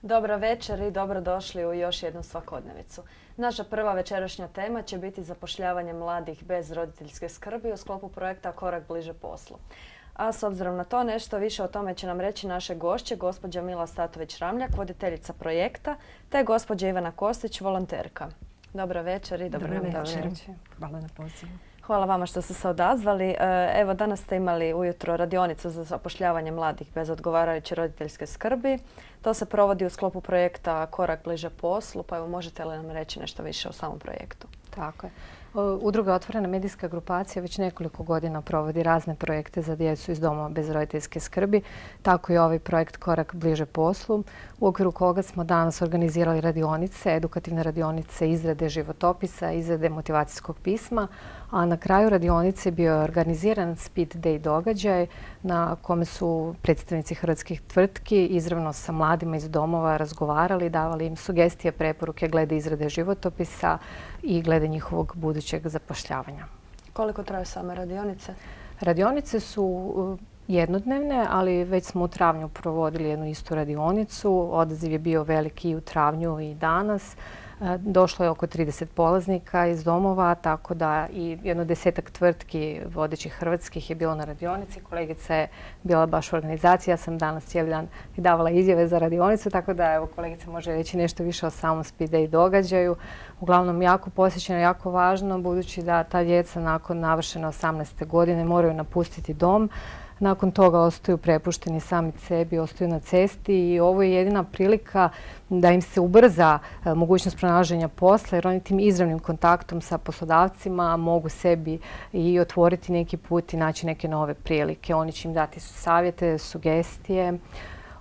Dobra večer i dobrodošli u još jednu svakodnevicu. Naša prva večerašnja tema će biti zapošljavanje mladih bez roditeljske skrbi u sklopu projekta Korak bliže poslu. A s obzirom na to, nešto više o tome će nam reći naše gošće, gospođa Mila Statović-Ramljak, voditeljica projekta, te gospođa Ivana Kostić, volonterka. Dobra večer i dobro nam došli. Hvala na pozivu. Hvala vama što ste se odazvali. Evo, danas ste imali ujutro radionicu za zapošljavanje mladih bez odgovarajuće roditeljske skrbi. To se provodi u sklopu projekta Korak bliže poslu, pa evo, možete li nam reći nešto više o samom projektu? Tako je. Udruga Otvorena medijska grupacija već nekoliko godina provodi razne projekte za djecu iz domova bez roditeljske skrbi. Tako i ovaj projekt Korak bliže poslu, u okviru koga smo danas organizirali radionice, edukativne radionice izrade životopisa, izrade motivacijskog pisma, a na kraju radionice bio je organiziran speed day događaj na kome su predstavnici hrvatskih tvrtki izravno sa mladima iz domova razgovarali, davali im sugestije, preporuke glede izrade životopisa i glede njihovog budućeg zapošljavanja. Koliko traju same radionice? Radionice su jednodnevne, ali već smo u travnju provodili jednu istu radionicu. Odaziv je bio veliki i u travnju i danas. Došlo je oko 30 polaznika iz domova, tako da i jedno 10-ak tvrtki vodećih hrvatskih je bilo na radionici. Kolegica je bila baš u organizaciji. Ja sam danas cijeli dan davala izjave za radionicu, tako da evo, kolegica može reći nešto više o samom speed day događaju. Uglavnom jako posjećeno, jako važno, budući da ta djeca nakon navršene 18. godine moraju napustiti dom. Nakon toga ostaju prepušteni sami sebi, ostaju na cesti i ovo je jedina prilika da im se ubrza mogućnost pronalaženja posla, jer oni tim izravnim kontaktom sa poslodavcima mogu sebi i otvoriti neki put i naći neke nove prilike. Oni će im dati savjete, sugestije.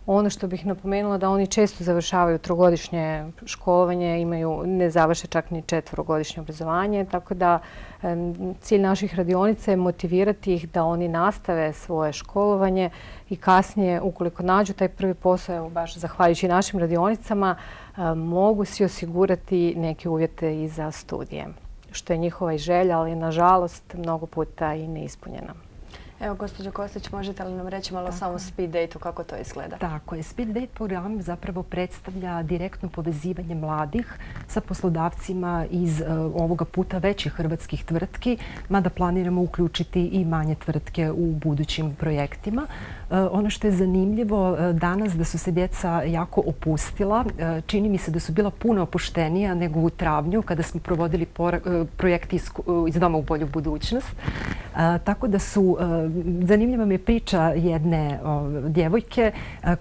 Ono što bih napomenula da oni često završavaju trogodišnje školovanje, ne završe čak ni 4-godišnje obrazovanje, tako da cilj naših radionica je motivirati ih da oni nastave svoje školovanje i kasnije, ukoliko nađu taj prvi posao, evo baš zahvaljujući našim radionicama, mogu si osigurati neke uvjete i za studije, što je njihova i želja, ali nažalost mnogo puta i neispunjena. Evo, gospođo Kostić, možete li nam reći malo samo o speed date-u, kako to izgleda? Tako je. Speed date program zapravo predstavlja direktno povezivanje mladih sa poslodavcima iz ovoga puta većih hrvatskih tvrtki, mada planiramo uključiti i manje tvrtke u budućim projektima. Ono što je zanimljivo danas da su se djeca jako opustila. Čini mi se da su bila puno opuštenija nego u travnju kada smo provodili projekti iz Doma u bolju budućnost. Tako da su zanimljiva mi je priča jedne djevojke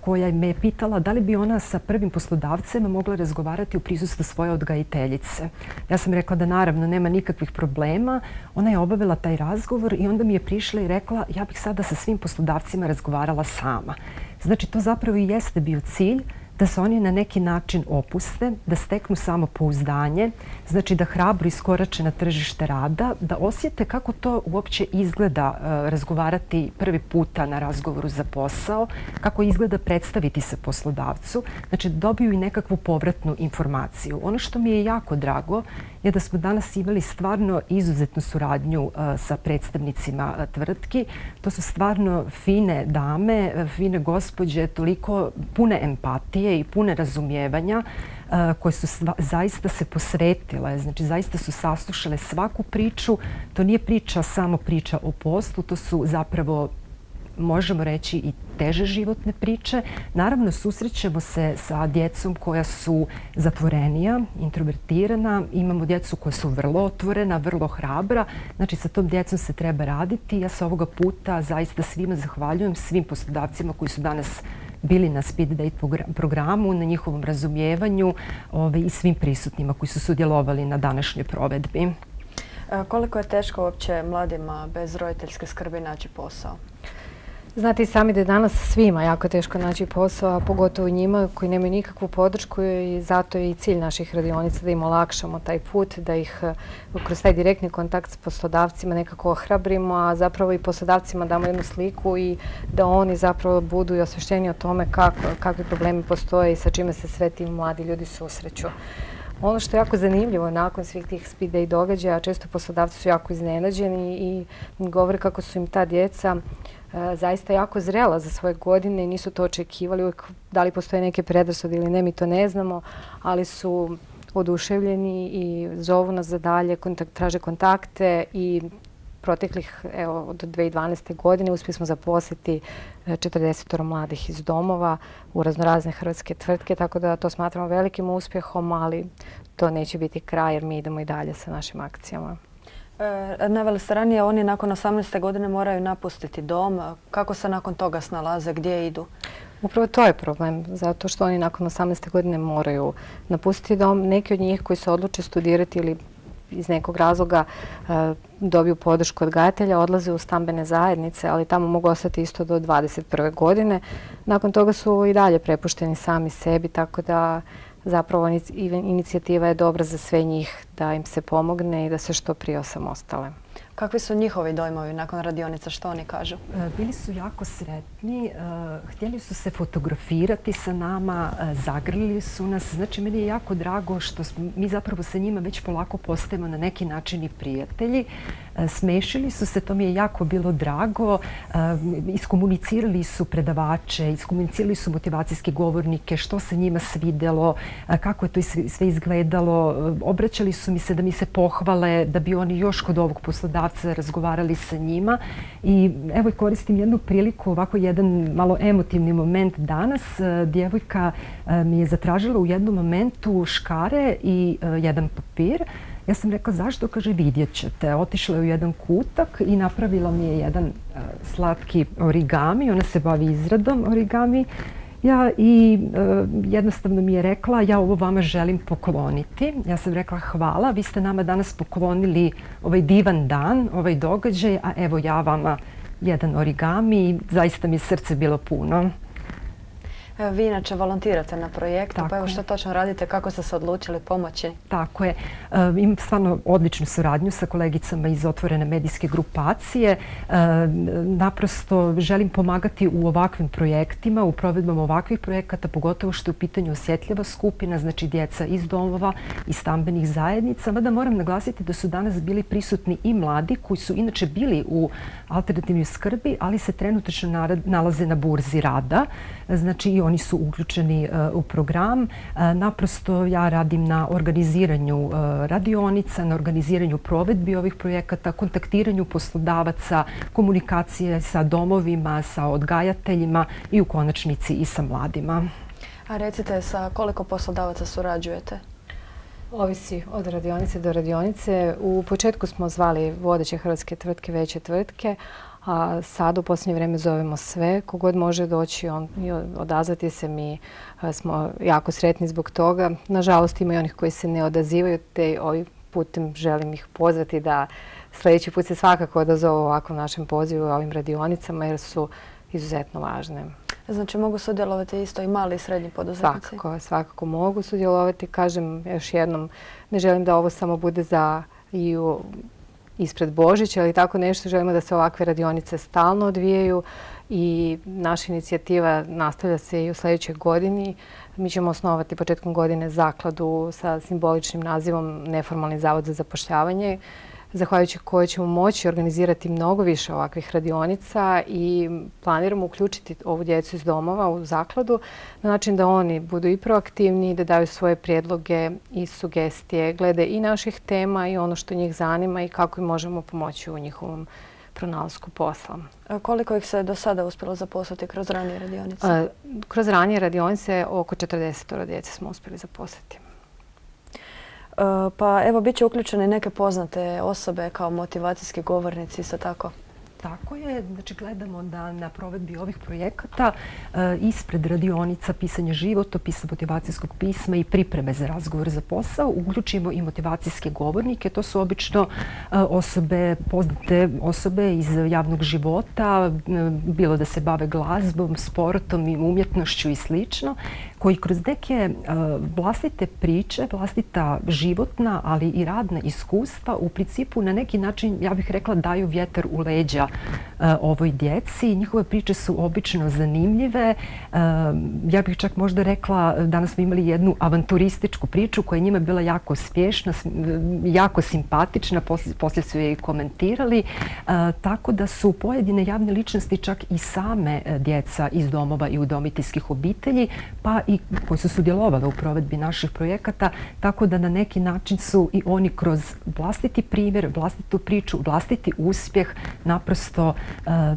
koja me je pitala da li bi ona sa prvim poslodavcem mogla razgovarati u prisustvu svoje odgajiteljice. Ja sam rekla da naravno nema nikakvih problema. Ona je obavila taj razgovor i onda mi je prišla i rekla ja bih sada sa svim poslodavcima razgovarala sama. Znači to zapravo i jeste bio cilj, da se oni na neki način opuste, da steknu samopouzdanje, znači da hrabro iskorače na tržište rada, da osjete kako to uopće izgleda razgovarati prvi puta na razgovoru za posao, kako izgleda predstaviti se poslodavcu, znači dobiju i nekakvu povratnu informaciju. Ono što mi je jako drago je da smo danas imali stvarno izuzetnu suradnju sa predstavnicima tvrtki. To su stvarno fine dame, fine gospođe, toliko pune empatije i pune razumijevanja koje su zaista se posvetile, znači zaista su saslušale svaku priču. To nije samo priča o poslu, to su zapravo, možemo reći, i teže životne priče. Naravno, susrećemo se sa djecom koja su zatvorenija, introvertirana. Imamo djecu koja su vrlo otvorena, vrlo hrabra. Znači, sa tom djecom se treba raditi. Ja se ovoga puta zaista svima zahvaljujem, svim poslodavcima koji su danas bili na speed date programu, na njihovom razumijevanju i svim prisutnima koji su sudjelovali na današnjoj provedbi. Koliko je teško uopće mladima bez roditeljske skrbi naći posao? Znate i sami da je danas svima jako teško naći posao, a pogotovo njima koji nemaju nikakvu podršku i zato je i cilj naših radionica da im olakšamo taj put, da ih kroz taj direktni kontakt s poslodavcima nekako ohrabrimo, a zapravo i poslodavcima damo jednu sliku i da oni zapravo budu i osvješteni o tome kakvi problemi postoje i sa čime se sve ti mladi ljudi susreću. Ono što je jako zanimljivo nakon svih tih speed day događaja, često poslodavci su jako iznenađeni i govore kako su im ta djeca zaista jako zrela za svoje godine i nisu to očekivali. Uvijek da li postoje neke predrasude ili ne, mi to ne znamo, ali su oduševljeni i zovu nas za dalje, traže kontakte i proteklih, evo, od 2012. godine uspjeli smo zaposliti 40 mladih iz domova u raznorazne hrvatske tvrtke, tako da to smatramo velikim uspjehom, ali to neće biti kraj jer mi idemo i dalje sa našim akcijama. Naveli ste ranije, oni nakon 18. godine moraju napustiti dom. Kako se nakon toga snalaze? Gdje idu? Upravo to je problem, zato što oni nakon 18. godine moraju napustiti dom. Neki od njih koji se odluče studirati ili iz nekog razloga dobiju podršku odgajatelja, odlaze u stambene zajednice, ali tamo mogu ostati isto do 21. godine. Nakon toga su i dalje prepušteni sami sebi, tako da zapravo inicijativa je dobra za sve njih da im se pomogne i da se što prije osamostale. Kakvi su njihovi dojmovi nakon radionica? Što oni kažu? Bili su jako sretni, htjeli su se fotografirati sa nama, zagrlili su nas. Znači, meni je jako drago što mi zapravo sa njima već polako postajemo na neki način i prijatelji. Smešili su se, to mi je jako bilo drago. Iskomunicirali su predavače, iskomunicirali su motivacijske govornike, što se njima svidjelo, kako je to sve izgledalo. Obraćali su mi se da mi se pohvale, da bi oni još kod ovog poslodavca razgovarali sa njima. I evo koristim jednu priliku, ovako jedan malo emotivni moment danas. Djevojka mi je zatražila u jednom momentu škare i jedan papir. Ja sam rekla zašto? Kaže vidjet ćete. Otišla je u jedan kutak i napravila mi je jedan slatki origami. Ona se bavi izradom origami. I jednostavno mi je rekla ja ovo vama želim pokloniti. Ja sam rekla hvala, vi ste nama danas poklonili ovaj divan dan, ovaj događaj, a evo ja vama jedan origami i zaista mi je srce bilo puno. Vi inače volontirate na projektu, pa evo što točno radite, kako ste se odlučili pomoći? Tako je. Imam stvarno odličnu suradnju sa kolegicama iz Otvorene medijske grupacije. Naprosto želim pomagati u ovakvim projektima, u provedbama ovakvih projekata, pogotovo što je u pitanju osjetljiva skupina, znači djeca iz domova i stambenih zajednica. Mada moram naglasiti da su danas bili prisutni i mladi koji su inače bili u alternativnoj skrbi, ali se trenutačno nalaze na burzi rada. Znači i oni su uključeni u program. Naprosto ja radim na organiziranju radionica, na organiziranju provedbi ovih projekata, kontaktiranju poslodavaca, komunikacije sa domovima, sa odgajateljima i u konačnici i sa mladima. A recite, sa koliko poslodavaca surađujete? Ovisi od radionice do radionice. U početku smo zvali vodeće hrvatske tvrtke, veće tvrtke, a sad u posljednje vrijeme zovemo sve. Kogod može doći i odazvati se, mi smo jako sretni zbog toga. Nažalost ima i onih koji se ne odazivaju, te ovim putem želim ih pozvati da sljedeći put se svakako odazovu ovakvom našem pozivu u ovim radionicama jer su izuzetno važne. Znači mogu sudjelovati isto i mali i srednji poduzetnici? Svakako mogu sudjelovati. Kažem još jednom, ne želim da ovo samo bude za ispred Božića ili tako nešto. Želimo da se ovakve radionice stalno odvijaju i naša inicijativa nastavlja se i u sljedećoj godini. Mi ćemo osnovati početkom godine zakladu sa simboličnim nazivom Neformalni zavod za zapošljavanje, zahvaljujući kojoj ćemo moći organizirati mnogo više ovakvih radionica i planiramo uključiti ovu djecu iz domova u zakladu na način da oni budu i proaktivni, da daju svoje prijedloge i sugestije glede i naših tema i ono što njih zanima i kako im možemo pomoći u njihovom pronalasku posla. A koliko ih se do sada uspjelo zaposliti kroz ranije radionice? Kroz ranije radionice oko 40 djece smo uspjeli zaposliti. Pa evo, bit će uključene neke poznate osobe kao motivacijski govornici, isto tako? Tako je. Znači, gledamo da na provedbi ovih projekata ispred radionica pisanja životopisa, motivacijskog pisma i pripreme za razgovor za posao uključimo i motivacijske govornike. To su obično poznate osobe iz javnog života, bilo da se bave glazbom, sportom i umjetnošću i slično, koji kroz neke vlastite priče, vlastita životna, ali i radna iskustva u principu na neki način, ja bih rekla, daju vjetar u leđa ovoj djeci. Njihove priče su obično zanimljive. Ja bih čak možda rekla, danas smo imali jednu avanturističku priču koja je njima bila jako uspješna, jako simpatična, poslije su je i komentirali, tako da su pojedine javne ličnosti čak i same djeca iz domova i udomiteljskih obitelji, pa i koji su sudjelovali u provedbi naših projekata, tako da na neki način su i oni kroz vlastiti primjer, vlastitu priču, vlastiti uspjeh naprosto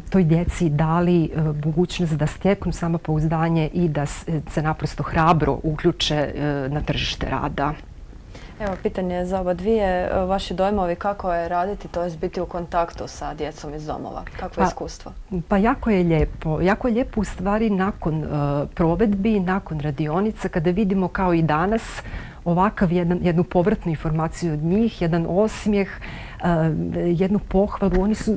toj djeci dali mogućnost da steknu samopouzdanje i da se naprosto hrabro uključe na tržište rada. Evo, pitanje za oba dvije. Vaši dojmovi kako je raditi, to je biti u kontaktu sa djecom iz domova? Kakvo je iskustvo? Pa jako je lijepo. Jako je lijepo u stvari nakon provedbi, nakon radionica, kada vidimo kao i danas ovakav jednu povratnu informaciju od njih, jedan osmijeh, jednu pohvalu. Oni su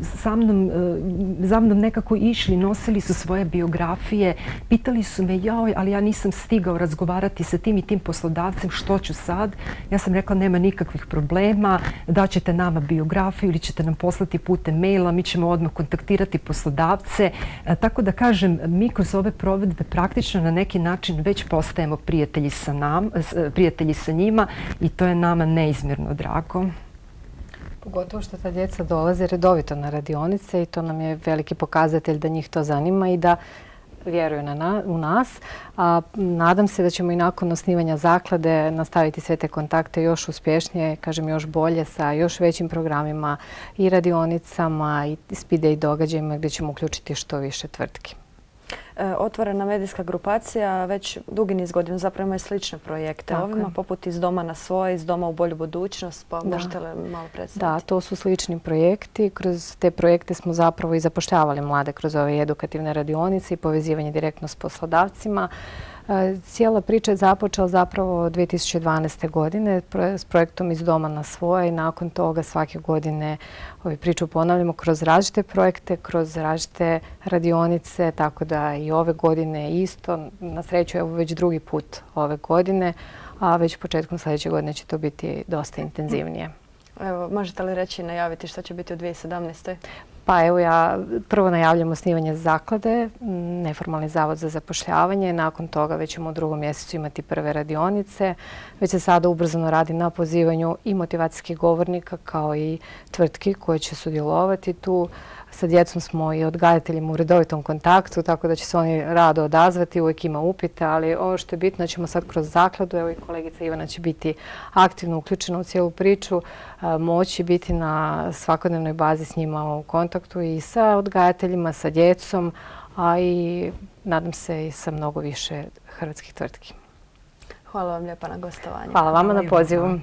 za mnom nekako išli, nosili su svoje biografije, pitali su me, joj, ali ja nisam stigao razgovarati sa tim i tim poslodavcem, što ću sad? Ja sam rekla, nema nikakvih problema, daćete nama biografiju ili ćete nam poslati putem maila, mi ćemo odmah kontaktirati poslodavce. Tako da kažem, mi kroz ove provedbe praktično na neki način već postajemo prijatelji sa njima i to je nama neizmjerno drago. Pogotovo što ta djeca dolaze redovito na radionice i to nam je veliki pokazatelj da njih to zanima i da vjeruju u nas. Nadam se da ćemo i nakon osnivanja zaklade nastaviti sve te kontakte još uspješnije, kažem još bolje, sa još većim programima i radionicama i speed day događajima gdje ćemo uključiti što više tvrtki. Otvorena medijska grupacija već dugi niz godina zapravo ima i slične projekte ovima, poput Iz doma na svoje, Iz doma u bolju budućnost, pa možete li malo predstaviti? Da, to su slični projekti. Kroz te projekte smo zapravo i zapošljavali mlade kroz ove edukativne radionice i povezivanje direktno s poslodavcima. Cijela priča je započela zapravo 2012. godine s projektom Iz doma na svoje i nakon toga svake godine priču ponavljamo kroz različite projekte, kroz različite radionice, tako da i ove godine isto. Na sreću evo već drugi put ove godine, a već početkom sljedeće godine će to biti dosta intenzivnije. Evo, možete li reći i najaviti što će biti u 2017. Pa evo ja prvo najavljam osnivanje zaklade, neformalni zavod za zapošljavanje. Nakon toga već ćemo u 2. mjesecu imati prve radionice. Već se sada ubrzano radi na pozivanju i motivacijskih govornika kao i tvrtki koje će sudjelovati tu. Sa djecom smo i odgajateljima u redovitom kontaktu, tako da će se oni rado odazvati, uvijek ima upite, ali ovo što je bitno da ćemo sad kroz zakladu, evo i kolegica Ivana će biti aktivno uključena u cijelu priču, moći biti na svakodnevnoj bazi s njima u kontaktu i sa odgajateljima, sa djecom, a i nadam se i sa mnogo više hrvatskih tvrtki. Hvala vam lijepa na gostovanju. Hvala vama na pozivu.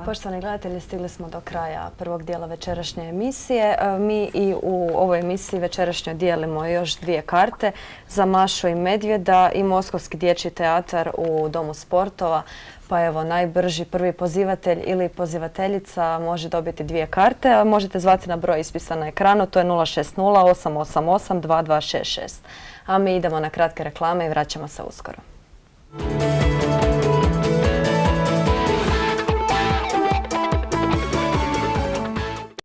Poštovani gledatelji, stigli smo do kraja prvog dijela večerašnje emisije. Mi i u ovoj emisiji večerašnjoj dijelimo još 2 karte za Mašu i Medvjeda i Moskovski dječji teatar u Domu sportova. Pa evo, najbrži prvi pozivatelj ili pozivateljica može dobiti 2 karte, a možete zvati na broj ispisan na ekranu, to je 060 888 2266. A mi idemo na kratke reklame i vraćamo se uskoro.